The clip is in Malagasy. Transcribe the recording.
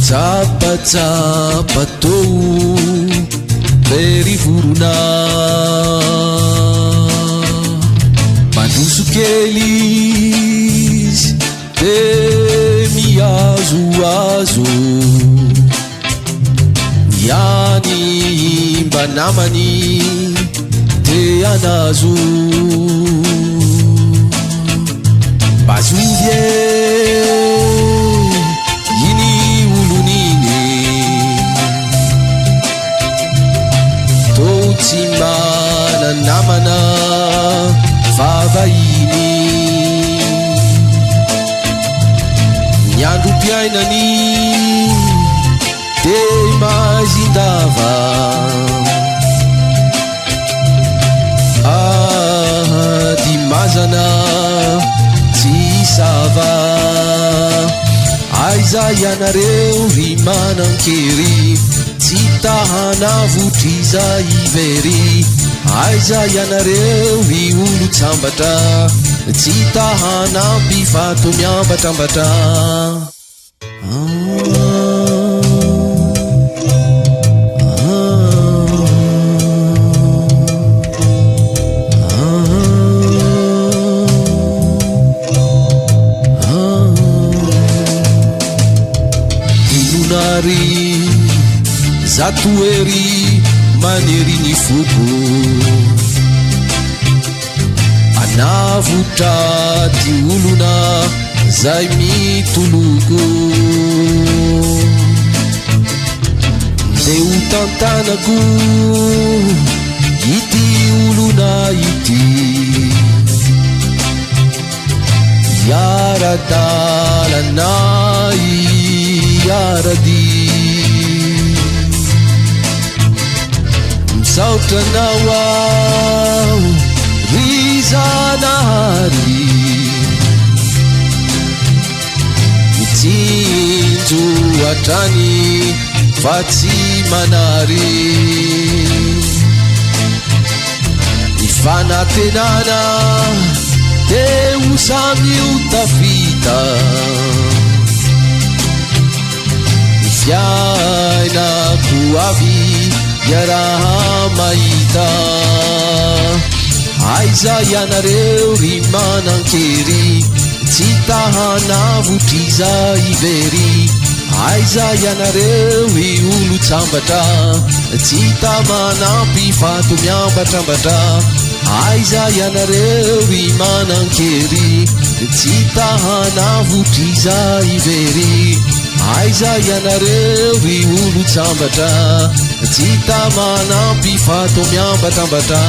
Tsapa tou very vorona mandroso kely izy de miazoazo miany mba namany de anazo bazovie iny oloniny to tsy mana namana vavahiny ny androm-piainany de mazindava dimazana tsy sava aiza ianareo ry manan-kery tsy tahana votriza ivery aiza ianareo ry olo tsambatra tsy tahana mpifato miambatrambatra zato ery manery ny foko anavotra ty olona zay mitoloko de ho tantanako ity olona ity iara-dalanay iarady saotranao ao ry zanahary mitsinjo hatrany fa tsy manary ny fanantenana de ho samio tafita ny fiainako avy iaraha mahita aiza ianareo ry manan-kery tsy tahana votriza ivery aiza ianareo ry olo tsambatra tsy tamana mpifato miambatrambatra aiza ianareo ry manan-kery tsy tahana votriza ivery aiza ianareo ry olo tsambatra tsy tamana mpifato miambatrambatra